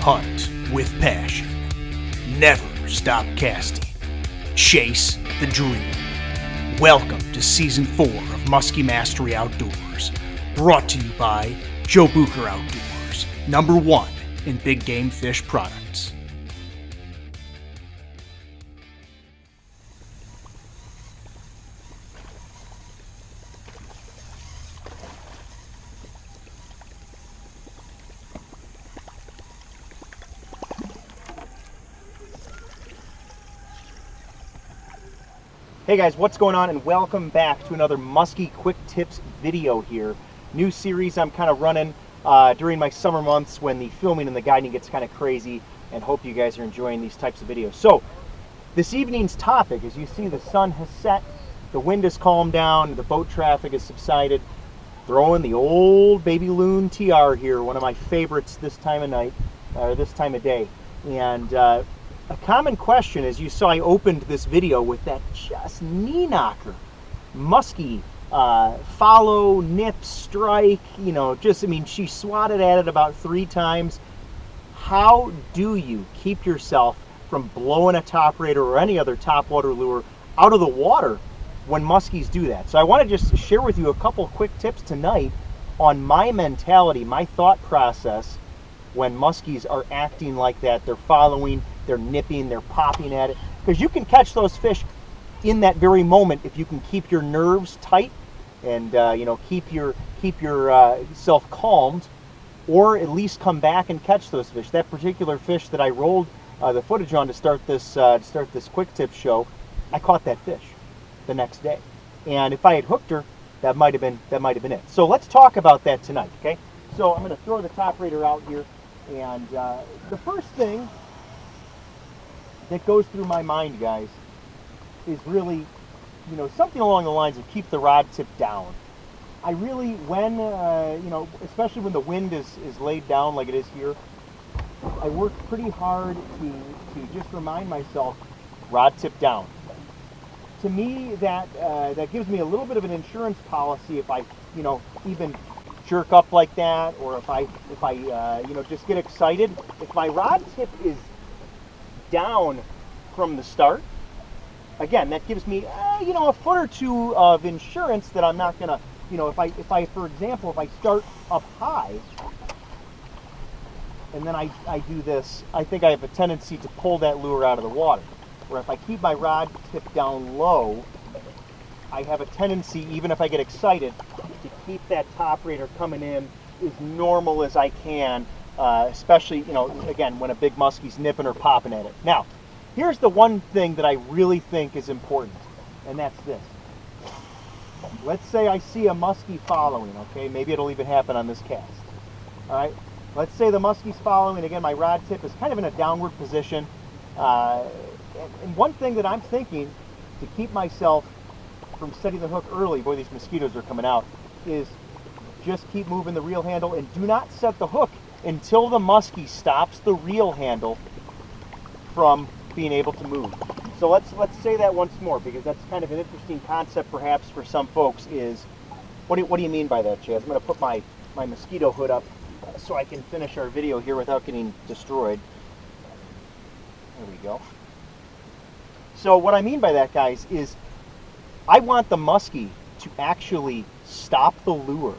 Hunt with passion. Never stop casting. Chase the dream. Welcome to Season 4 of Musky Mastery Outdoors. Brought to you by Joe Bucher Outdoors, #1 in big game fish products. Hey guys, what's going on, and welcome back to another Musky Quick Tips video here. New series I'm kind of running during my summer months when the filming and the guiding gets kind of crazy, and hope you guys are enjoying these types of videos. So, this evening's topic, as you see, the sun has set, the wind has calmed down, the boat traffic has subsided. Throwing the old baby loon TR here, one of my favorites this time of night, or this time of day. And a common question, as you saw, I opened this video with that just knee knocker, musky, follow, nip, strike, you know, just, I mean, she swatted at it about 3 times. How do you keep yourself from blowing a TopRaider or any other topwater lure out of the water when muskies do that? So I want to just share with you a couple quick tips tonight on my mentality, my thought process when muskies are acting like that. They're following, they're nipping, they're popping at it, because you can catch those fish in that very moment if you can keep your nerves tight and you know, keep yourself calmed, or at least come back and catch those fish. That particular fish that I rolled the footage on to start this quick tip show, I caught that fish the next day, and if I had hooked her, that might have been it. So let's talk about that tonight, okay? So I'm going to throw the TopRaider out here, and the first thing that goes through my mind, guys, is really, you know, something along the lines of keep the rod tip down. I really, when, you know, especially when the wind is laid down like it is here, I work pretty hard to just remind myself, rod tip down. To me, that gives me a little bit of an insurance policy if I, you know, even jerk up like that, or if I you know, just get excited. If my rod tip is down from the start, again, that gives me you know, a foot or two of insurance that I'm not gonna, you know, if I for example, if I start up high and then I do this, I think I have a tendency to pull that lure out of the water. Or if I keep my rod tip down low, I have a tendency, even if I get excited, to keep that TopRaider coming in as normal as I can, especially, you know, again, when a big muskie's nipping or popping at it. Now, here's the one thing that I really think is important, and that's this. Let's say I see a muskie following, okay? Maybe it'll even happen on this cast. All right? Let's say the muskie's following. Again, my rod tip is kind of in a downward position. And one thing that I'm thinking to keep myself from setting the hook early, boy, these mosquitoes are coming out, is just keep moving the reel handle and do not set the hook until the muskie stops the reel handle from being able to move. So let's say that once more, because that's kind of an interesting concept perhaps for some folks. Is what do you mean by that, Chaz? I'm going to put my mosquito hood up so I can finish our video here without getting destroyed. There we go. So what I mean by that, guys, is I want the muskie to actually stop the lure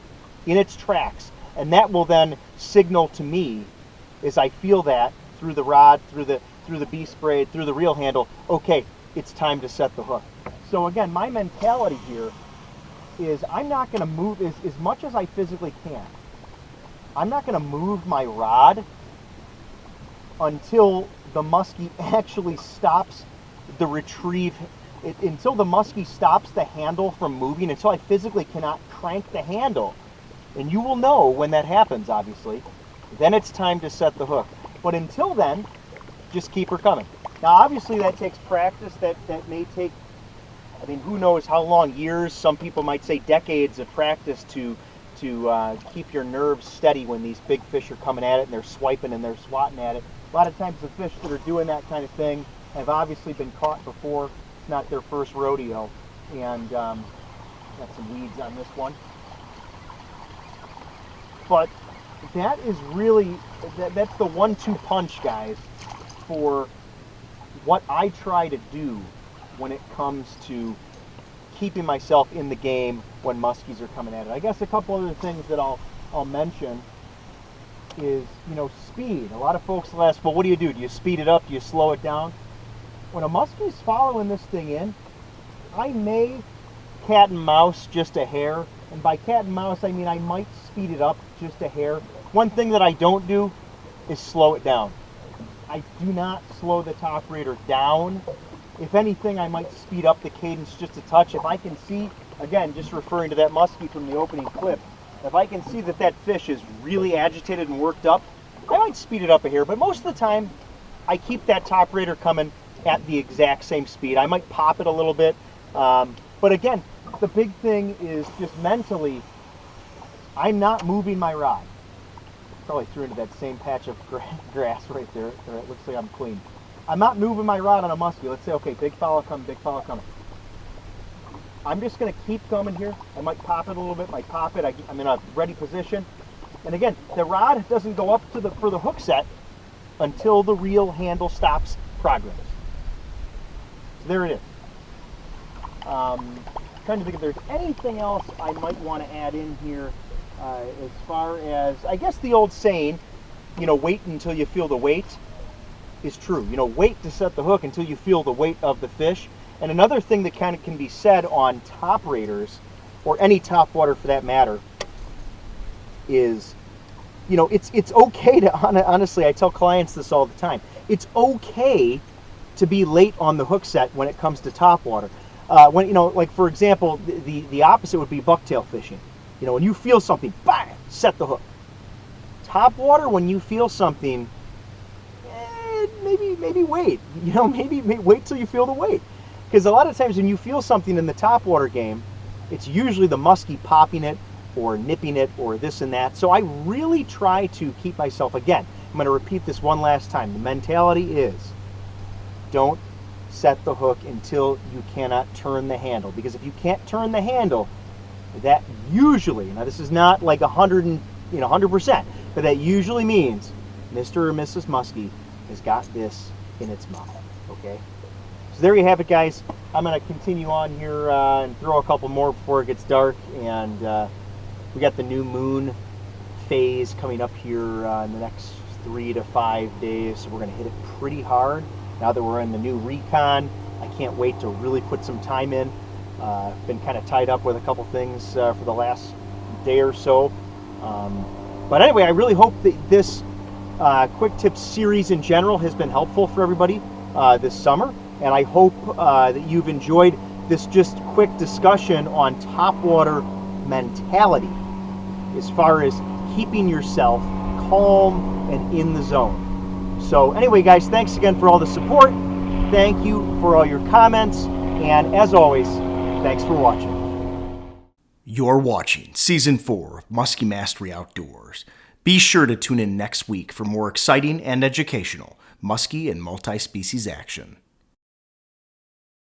in its tracks, and that will then signal to me, as I feel that through the rod, through the beast braid, through the reel handle, okay, it's time to set the hook. So again, my mentality here is I'm not going to move as much as I physically can. I'm not going to move my rod until the muskie actually stops the retrieve, until the muskie stops the handle from moving, until I physically cannot crank the handle. And you will know when that happens, obviously. Then it's time to set the hook. But until then, just keep her coming. Now, obviously, that takes practice. That may take, I mean, who knows how long, years, some people might say decades of practice to keep your nerves steady when these big fish are coming at it and they're swiping and they're swatting at it. A lot of times the fish that are doing that kind of thing have obviously been caught before. It's not their first rodeo. And got some weeds on this one. But that is really, that's the 1-2 punch, guys, for what I try to do when it comes to keeping myself in the game when muskies are coming at it. I guess a couple other things that I'll mention is, speed. A lot of folks will ask, well, what do? Do you speed it up? Do you slow it down? When a muskie's following this thing in, I may cat and mouse just a hair. And by cat and mouse, I mean I might speed it up just a hair. One thing that I don't do is slow it down. I do not slow the TopRaider down. If anything, I might speed up the cadence just a touch. If I can see, again, just referring to that muskie from the opening clip, if I can see that that fish is really agitated and worked up, I might speed it up a hair. But most of the time, I keep that TopRaider coming at the exact same speed. I might pop it a little bit. But again, the big thing is just mentally, I'm not moving my rod. Probably threw into that same patch of grass right there. It looks like I'm clean. I'm not moving my rod on a muskie. Let's say, okay, big follow coming, big follow coming. I'm just going to keep coming here. I might pop it a little bit, might pop it. I'm in a ready position. And again, the rod doesn't go up to for the hook set until the reel handle stops progress. So there it is. Trying to think if there's anything else I might want to add in here as far as, I guess the old saying, wait until you feel the weight is true. Wait to set the hook until you feel the weight of the fish. And another thing that kind of can be said on TopRaiders, or any topwater for that matter, is, it's okay to, honestly, I tell clients this all the time, it's okay to be late on the hook set when it comes to topwater. When, like for example, the opposite would be bucktail fishing. When you feel something, bang, set the hook. Topwater, when you feel something, maybe wait. Maybe wait till you feel the weight. Because a lot of times when you feel something in the topwater game, it's usually the muskie popping it or nipping it or this and that. So I really try to keep myself, again, I'm going to repeat this one last time. The mentality is, don't set the hook until you cannot turn the handle. Because if you can't turn the handle, that usually, now this is not like 100%, but that usually means Mr. or Mrs. Muskie has got this in its mouth, okay? So there you have it, guys. I'm going to continue on here and throw a couple more before it gets dark. And we got the new moon phase coming up here in the next 3 to 5 days. So we're going to hit it pretty hard. Now that we're in the new recon, I can't wait to really put some time in. Been kind of tied up with a couple things for the last day or so. But anyway, I really hope that this quick tips series in general has been helpful for everybody this summer. And I hope that you've enjoyed this just quick discussion on topwater mentality as far as keeping yourself calm and in the zone. So anyway, guys, thanks again for all the support. Thank you for all your comments. And as always, thanks for watching. You're watching Season 4 of Musky Mastery Outdoors. Be sure to tune in next week for more exciting and educational musky and multi-species action.